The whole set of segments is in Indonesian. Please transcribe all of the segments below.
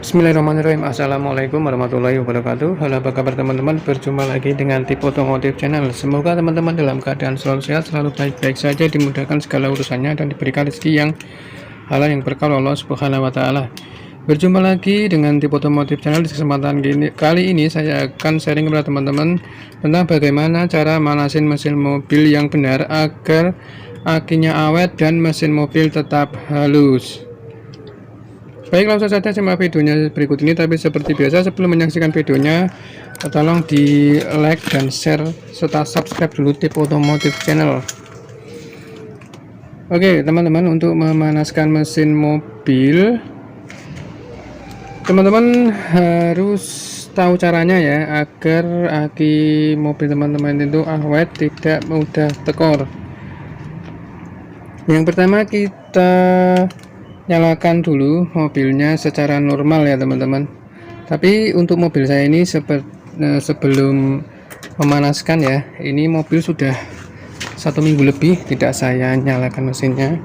Bismillahirrahmanirrahim. Assalamualaikum warahmatullahi wabarakatuh. Halo, apa kabar teman-teman? Berjumpa lagi dengan Tipe Otomotif Channel. Semoga teman-teman dalam keadaan selalu sehat, selalu baik-baik saja, dimudahkan segala urusannya, dan diberikan rezeki yang halal yang berkah oleh Allah Subhanahu wa Ta'ala. Berjumpa lagi dengan Tipe Otomotif Channel. Di kesempatan kali ini saya akan sharing kepada teman-teman tentang bagaimana cara manasin mesin mobil yang benar agar akinya awet dan mesin mobil tetap halus. Baik, langsung saja simak videonya berikut ini. Tapi seperti biasa, sebelum menyaksikan videonya, tolong di like dan share serta subscribe dulu Tipe Otomotif Channel. Oke teman-teman, untuk memanaskan mesin mobil, teman-teman harus tahu caranya ya, agar aki mobil teman-teman itu awet, tidak mudah tekor. Yang pertama, kita nyalakan dulu mobilnya secara normal ya teman-teman. Tapi untuk mobil saya ini sebelum memanaskan ya, ini mobil sudah 1 minggu lebih tidak saya nyalakan mesinnya.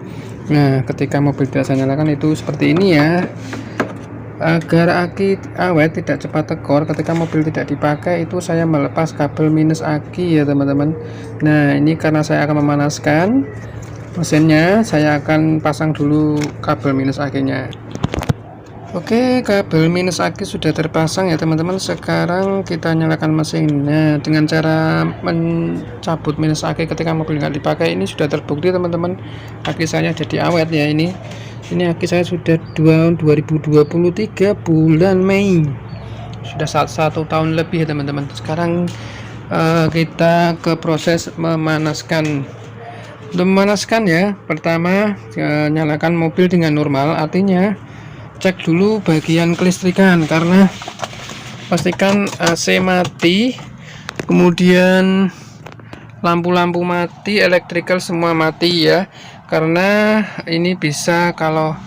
Nah, ketika mobil tidak saya nyalakan itu seperti ini ya, agar aki awet tidak cepat tekor. Ketika mobil tidak dipakai itu saya melepas kabel minus aki ya teman-teman. Nah, ini karena saya akan memanaskan mesinnya, saya akan pasang dulu kabel minus akinya. Oke, kabel minus aki sudah terpasang ya teman-teman. Sekarang kita nyalakan mesin. Nah, dengan cara mencabut minus aki ketika mobil nggak dipakai ini sudah terbukti teman-teman, aki saya jadi awet ya. Ini aki saya sudah 2023 bulan Mei, sudah 1 tahun lebih ya teman-teman. Sekarang kita ke proses memanaskan. Untuk memanaskan ya, pertama nyalakan mobil dengan normal, artinya cek dulu bagian kelistrikan, karena pastikan AC mati, kemudian lampu-lampu mati, electrical semua mati ya, karena ini bisa kalau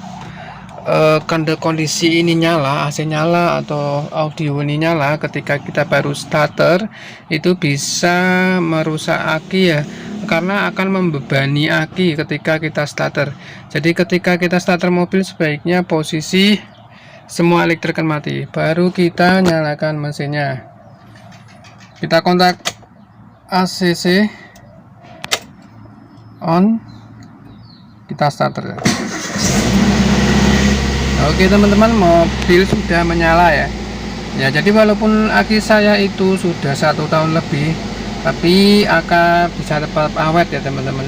kondisi ini nyala, AC nyala atau audio ini nyala ketika kita baru starter, itu bisa merusak aki ya, karena akan membebani aki ketika kita starter. Jadi ketika kita starter mobil sebaiknya posisi semua elektrik mati, baru kita nyalakan mesinnya. Kita kontak ACC on, kita starter. Oke teman-teman, mobil sudah menyala ya. Ya, jadi walaupun aki saya itu sudah 1 tahun lebih, tapi akan bisa tetap awet ya teman-teman.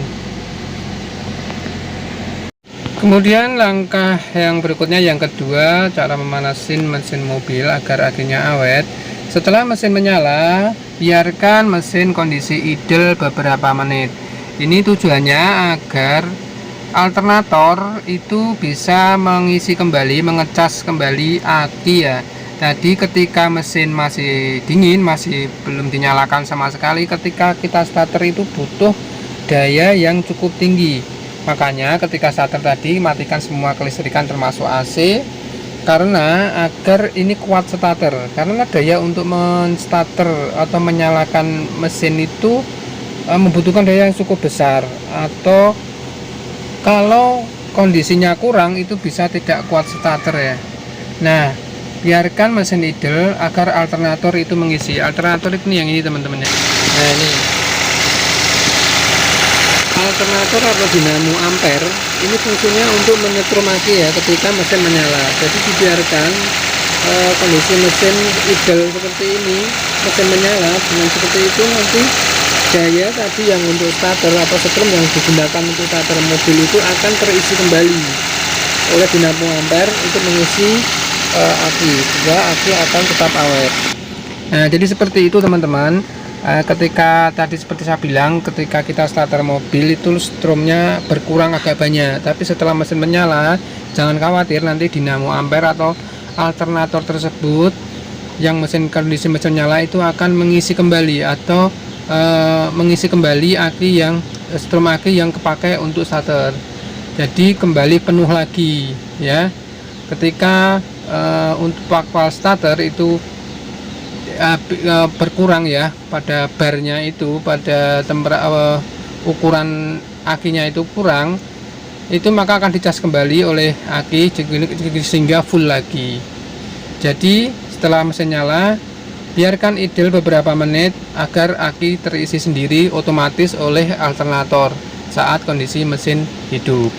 Kemudian langkah yang berikutnya, yang kedua, cara memanasin mesin mobil agar akinya awet. Setelah mesin menyala, biarkan mesin kondisi idle beberapa menit. Ini tujuannya agar alternator itu bisa mengisi kembali, mengecas kembali aki ya. Tadi ketika mesin masih dingin, masih belum dinyalakan sama sekali, ketika kita starter itu butuh daya yang cukup tinggi. Makanya ketika starter tadi matikan semua kelistrikan termasuk AC, karena agar ini kuat starter. Karena daya untuk menstarter atau menyalakan mesin itu membutuhkan daya yang cukup besar, atau kalau kondisinya kurang itu bisa tidak kuat starter ya. Nah, biarkan mesin idle agar alternator itu mengisi. Alternator itu yang ini teman-teman ya. Nah, ini alternator atau dinamo ampere, ini fungsinya untuk menyetrum aki ya ketika mesin menyala. Jadi dibiarkan kondisi mesin idle seperti ini, mesin menyala dengan seperti itu, nanti daya tadi yang untuk starter atau setrum yang digunakan untuk starter mobil itu akan terisi kembali oleh dinamo ampere untuk mengisi aki, sehingga aki akan tetap awet. Nah, jadi seperti itu teman-teman. Ketika tadi seperti saya bilang, ketika kita starter mobil itu strumnya berkurang agak banyak, tapi setelah mesin menyala jangan khawatir, nanti dinamo ampere atau alternator tersebut yang kondisi mesin nyala itu akan mengisi kembali atau mengisi kembali aki yang strum aki yang kepakai untuk starter. Jadi kembali penuh lagi ya. Ketika untuk faktor starter itu berkurang ya, pada barnya itu, pada ukuran akinya itu kurang, itu maka akan dicas kembali oleh aki sehingga full lagi. Jadi setelah mesin nyala, biarkan idle beberapa menit agar aki terisi sendiri otomatis oleh alternator saat kondisi mesin hidup.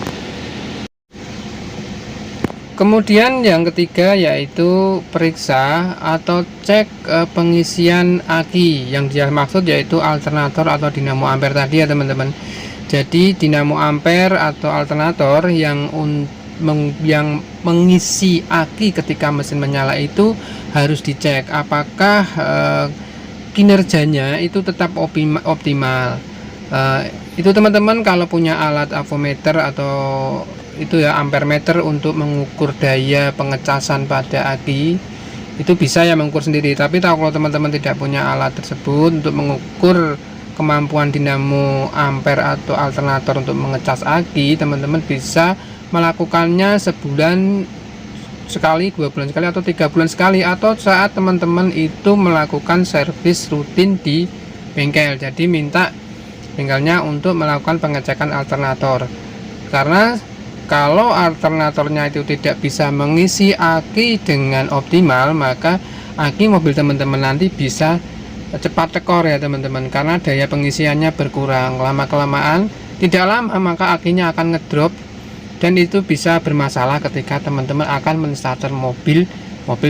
Kemudian yang ketiga yaitu periksa atau cek pengisian aki. Yang dia maksud yaitu alternator atau dinamo ampere tadi ya teman-teman. Jadi dinamo ampere atau alternator yang mengisi aki ketika mesin menyala itu harus dicek apakah kinerjanya itu tetap optimal. Itu teman-teman kalau punya alat avometer atau itu ya ampermeter untuk mengukur daya pengecasan pada aki, itu bisa ya mengukur sendiri. Tapi kalau teman-teman tidak punya alat tersebut untuk mengukur kemampuan dinamo ampere atau alternator untuk mengecas aki, teman-teman bisa melakukannya sebulan sekali, 2 bulan sekali, atau 3 bulan sekali, atau saat teman-teman itu melakukan servis rutin di bengkel. Jadi minta bengkelnya untuk melakukan pengecekan alternator, karena kalau alternatornya itu tidak bisa mengisi aki dengan optimal, maka aki mobil teman-teman nanti bisa cepat tekor ya teman-teman, karena daya pengisiannya berkurang. Lama-kelamaan, tidak lama maka akinya akan ngedrop, dan itu bisa bermasalah ketika teman-teman akan menstarter mobil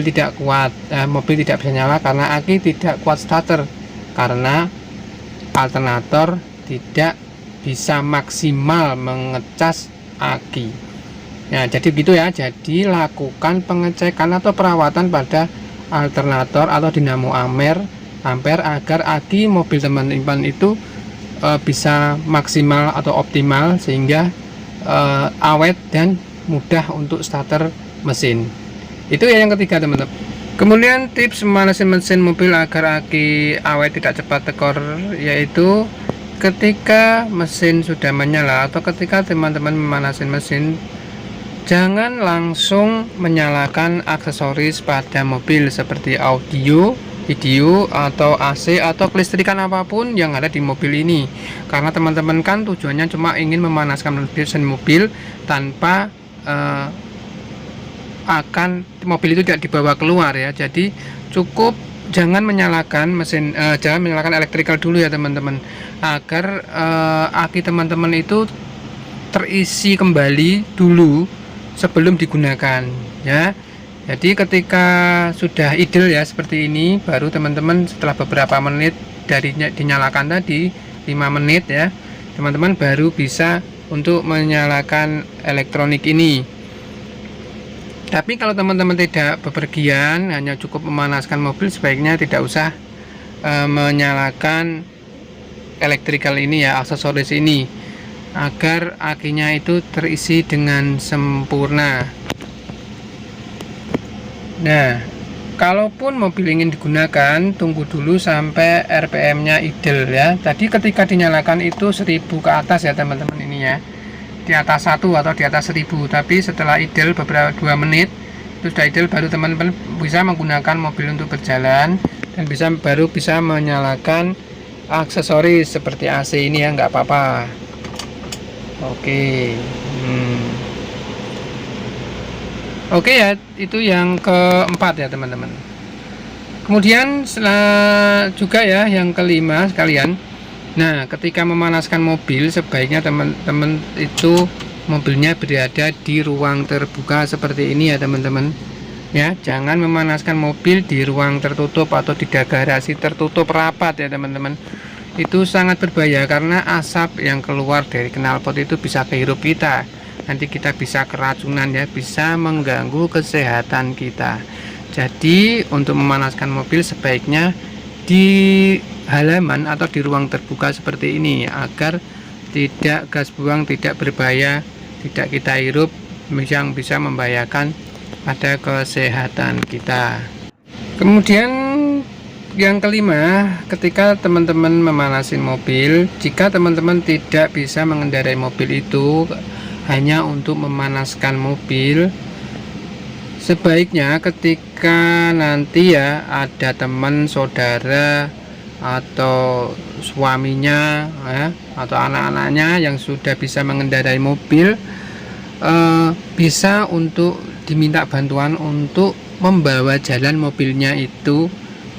tidak kuat, mobil tidak bisa nyala karena aki tidak kuat starter, karena alternator tidak bisa maksimal mengecas aki. Ya, jadi begitu ya. Jadi lakukan pengecekan atau perawatan pada alternator atau dinamo ampere agar aki mobil teman-teman itu bisa maksimal atau optimal, sehingga awet dan mudah untuk starter mesin. Itu ya yang ketiga teman-teman. Kemudian tips memanasin mesin mobil agar aki awet tidak cepat tekor, yaitu ketika mesin sudah menyala atau ketika teman-teman memanasin mesin, jangan langsung menyalakan aksesoris pada mobil seperti audio, video, atau AC atau kelistrikan apapun yang ada di mobil ini, karena teman-teman kan tujuannya cuma ingin memanaskan mesin mobil tanpa akan mobil itu tidak dibawa keluar ya. Jadi cukup jangan menyalakan mesin, jangan menyalakan electrical dulu ya teman-teman, agar aki teman-teman itu terisi kembali dulu sebelum digunakan ya. Jadi ketika sudah idle ya seperti ini, baru teman-teman setelah beberapa menit dari dinyalakan tadi 5 menit ya, teman-teman baru bisa untuk menyalakan elektronik ini. Tapi kalau teman-teman tidak bepergian, hanya cukup memanaskan mobil, sebaiknya tidak usah menyalakan electrical ini ya, aksesoris ini, agar akinya itu terisi dengan sempurna. Nah, kalaupun mobil ingin digunakan, tunggu dulu sampai RPM-nya idle ya. Tadi ketika dinyalakan itu 1000 ke atas ya teman-teman, ini ya, di atas 1 atau di atas 1000. Tapi setelah idle beberapa 2 menit itu sudah idle, baru teman-teman bisa menggunakan mobil untuk berjalan dan baru bisa menyalakan aksesoris seperti AC ini ya, nggak apa-apa. Oke. Oke ya, itu yang keempat ya teman-teman. Kemudian juga ya yang kelima sekalian. Nah, ketika memanaskan mobil, sebaiknya teman-teman itu mobilnya berada di ruang terbuka seperti ini ya teman-teman. Ya, jangan memanaskan mobil di ruang tertutup atau di garasi tertutup rapat ya teman-teman. Itu sangat berbahaya karena asap yang keluar dari knalpot itu bisa kehirup kita. Nanti kita bisa keracunan ya, bisa mengganggu kesehatan kita. Jadi untuk memanaskan mobil sebaiknya di halaman atau di ruang terbuka seperti ini, agar tidak gas buang tidak berbahaya, tidak kita hirup yang bisa membahayakan pada kesehatan kita. Kemudian yang kelima, ketika teman-teman memanasin mobil, jika teman-teman tidak bisa mengendarai mobil itu hanya untuk memanaskan mobil, sebaiknya ketika nanti ya ada teman, saudara, atau suaminya ya, atau anak-anaknya yang sudah bisa mengendarai mobil, bisa untuk diminta bantuan untuk membawa jalan mobilnya itu,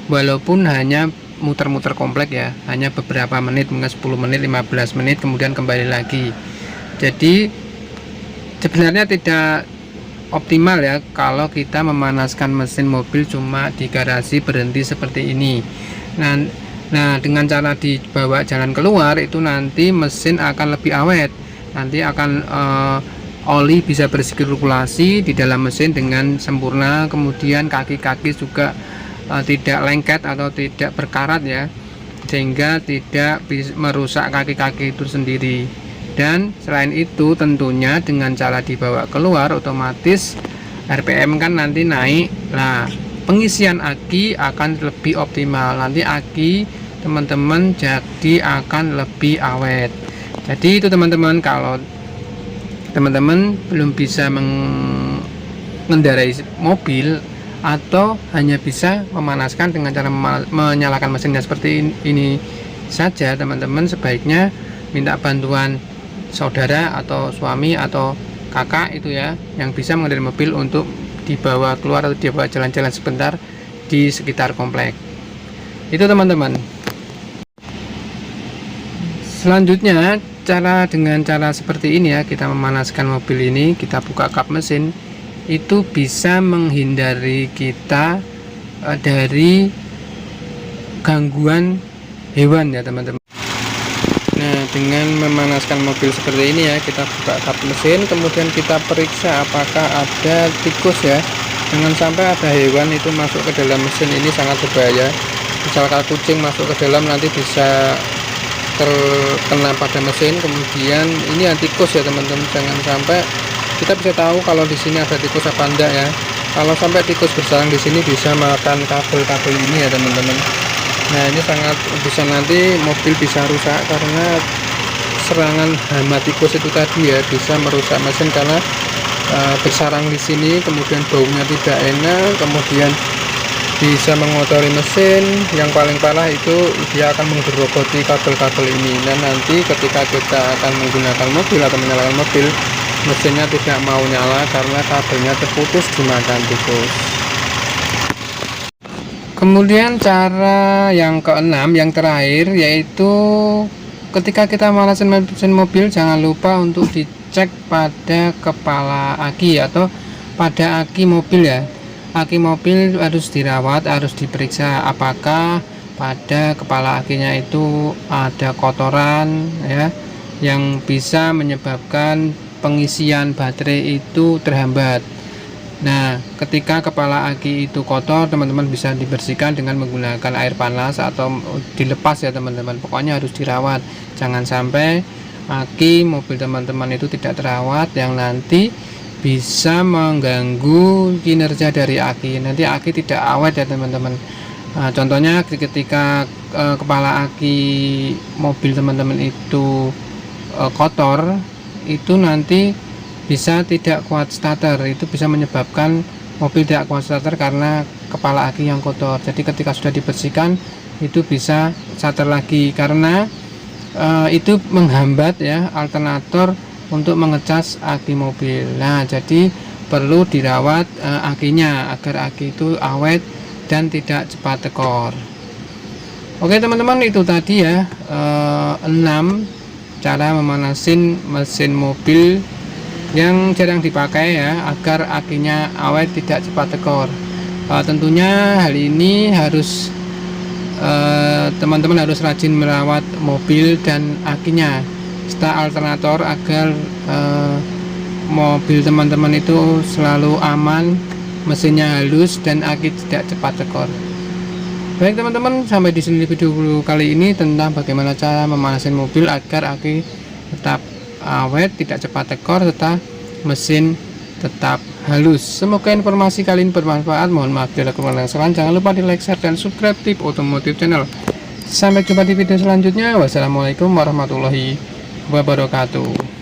walaupun hanya muter-muter komplek ya, hanya beberapa menit, mungkin 10 menit 15 menit kemudian kembali lagi. Jadi sebenarnya tidak optimal ya kalau kita memanaskan mesin mobil cuma di garasi berhenti seperti ini. Nah, dengan cara dibawa jalan keluar itu nanti mesin akan lebih awet, nanti akan oli bisa bersirkulasi di dalam mesin dengan sempurna, kemudian kaki-kaki juga tidak lengket atau tidak berkarat ya, sehingga tidak merusak kaki-kaki itu sendiri. Dan selain itu tentunya dengan cara dibawa keluar otomatis RPM kan nanti naik. Nah, pengisian aki akan lebih optimal, nanti aki teman-teman jadi akan lebih awet. Jadi itu teman-teman, kalau teman-teman belum bisa mengendarai mobil atau hanya bisa memanaskan dengan cara menyalakan mesinnya seperti ini saja, teman-teman sebaiknya minta bantuan saudara atau suami atau kakak itu ya, yang bisa mengendarai mobil untuk dibawa keluar atau dibawa jalan-jalan sebentar di sekitar komplek. Itu teman-teman. Selanjutnya dengan cara seperti ini ya, kita memanaskan mobil ini, kita buka kap mesin, itu bisa menghindari kita dari gangguan hewan ya teman-teman. Nah, dengan memanaskan mobil seperti ini ya, kita buka kap mesin, kemudian kita periksa apakah ada tikus ya. Jangan sampai ada hewan itu masuk ke dalam mesin, ini sangat berbahaya. Misalkan kucing masuk ke dalam nanti bisa terkena pada mesin. Kemudian ini tikus ya teman-teman, jangan sampai kita bisa tahu kalau di sini ada tikus apa enggak ya. Kalau sampai tikus bersarang di sini bisa makan kabel-kabel ini ya teman-teman. Nah, ini sangat bisa, nanti mobil bisa rusak karena serangan hama tikus itu tadi ya, bisa merusak mesin karena bersarang di sini, kemudian baunya tidak enak, kemudian bisa mengotori mesin. Yang paling parah itu dia akan menggerogoti kabel-kabel ini, dan nanti ketika kita akan menggunakan mobil atau menyalakan mobil, mesinnya tidak mau nyala karena kabelnya terputus dimakan tikus. Kemudian cara yang keenam, yang terakhir, yaitu ketika kita manasin mesin mobil, jangan lupa untuk dicek pada kepala aki atau pada aki mobil ya. Aki mobil harus dirawat, harus diperiksa apakah pada kepala akinya itu ada kotoran ya, yang bisa menyebabkan pengisian baterai itu terhambat. Nah, ketika kepala aki itu kotor, teman-teman bisa dibersihkan dengan menggunakan air panas atau dilepas ya teman-teman. Pokoknya harus dirawat. Jangan sampai aki mobil teman-teman itu tidak terawat, yang nanti bisa mengganggu kinerja dari aki. Nanti aki tidak awet ya teman-teman. Nah, contohnya ketika kepala aki mobil teman-teman itu kotor, itu nanti bisa tidak kuat starter. Itu bisa menyebabkan mobil tidak kuat starter karena kepala aki yang kotor. Jadi ketika sudah dibersihkan itu bisa starter lagi, karena itu menghambat ya alternator untuk mengecas aki mobil. Nah, jadi perlu dirawat akinya agar aki itu awet dan tidak cepat tekor. Oke teman-teman, itu tadi ya 6 cara memanasin mesin mobil yang jarang dipakai ya, agar akinya awet tidak cepat tekor. Tentunya hal ini harus teman-teman harus rajin merawat mobil dan akinya serta alternator agar mobil teman-teman itu selalu aman, mesinnya halus dan aki tidak cepat tekor. Baik teman-teman, sampai di sini video kali ini tentang bagaimana cara memanasin mobil agar aki tetap awet, tidak cepat tekor, serta mesin tetap halus. Semoga informasi kali ini bermanfaat. Mohon maaf bila kurang dan salah. Jangan lupa di like, share, dan subscribe Tip Otomotif Channel. Sampai jumpa di video selanjutnya. Wassalamualaikum warahmatullahi wabarakatuh.